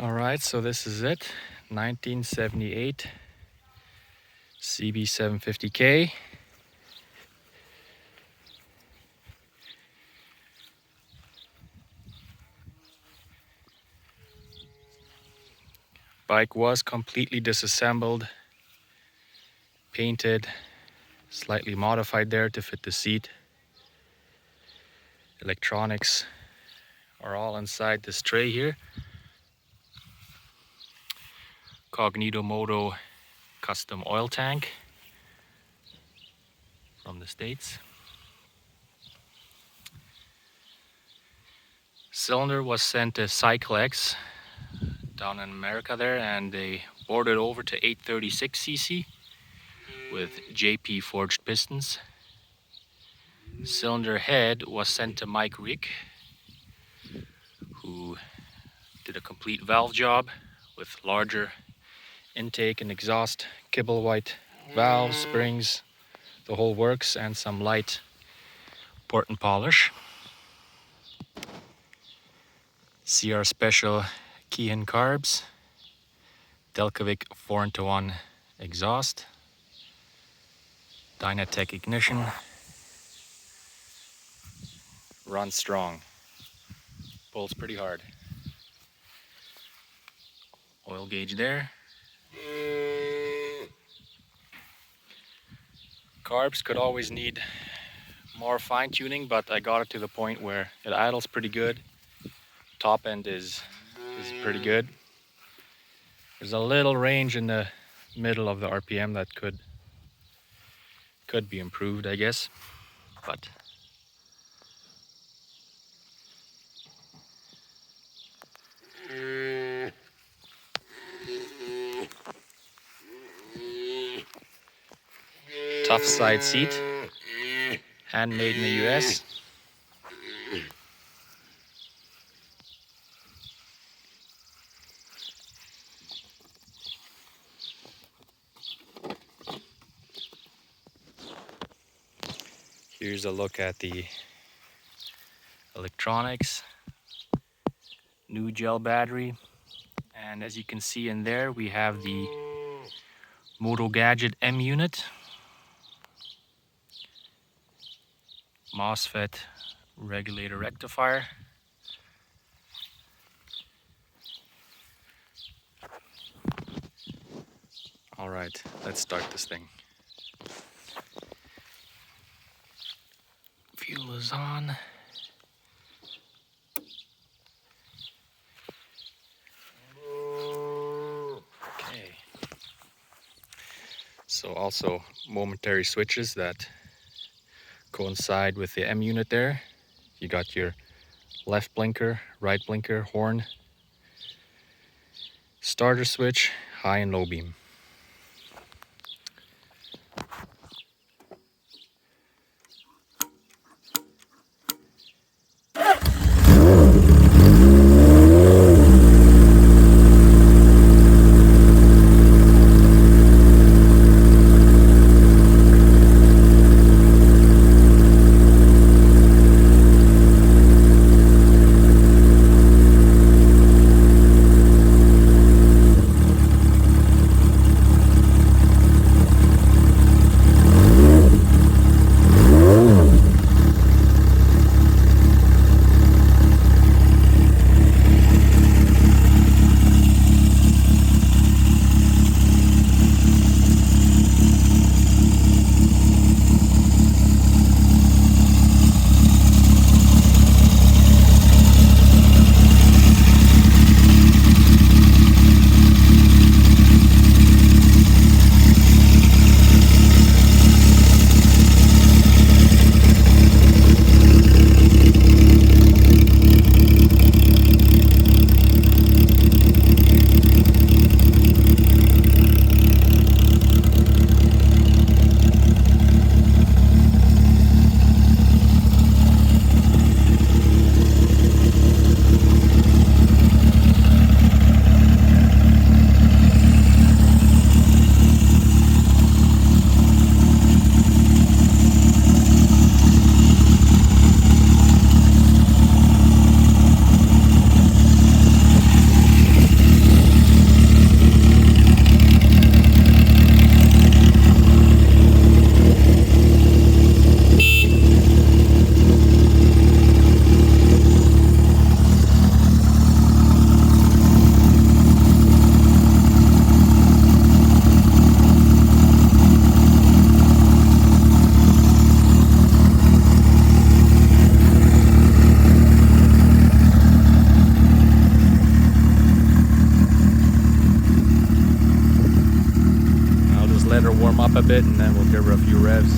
Alright, so this is it. 1978 CB750K. Bike was completely disassembled, painted, slightly modified there to fit the seat. Electronics are all inside this tray here. Cognito moto custom oil tank from the States. Cylinder was sent to CycleX down in America there, and they bored it over to 836cc with JP forged pistons. Cylinder head was sent to Mike Rieck, who did a complete valve job with larger intake and exhaust, Kibblewhite valves, springs, the whole works, and some light port and polish. CR Special Keihin carbs, Delkevic 4:1 exhaust, Dynatek ignition, runs strong, pulls pretty hard. Oil gauge there. Carbs could always need more fine tuning, but I got it to the point where it idles pretty good. Top end is pretty good. There's a little range in the middle of the RPM that could be improved, I guess, but Tuffside seat, handmade in the US. Here's a look at the electronics. New gel battery, and as you can see in there, we have the motogadget M unit, MOSFET regulator rectifier, all right, let's start this thing. Fuel is on. Okay. So also momentary switches that coincide with the M unit there. You got your left blinker, right blinker, horn, starter switch, high and low beam. warm up a bit and then we'll give her a few revs.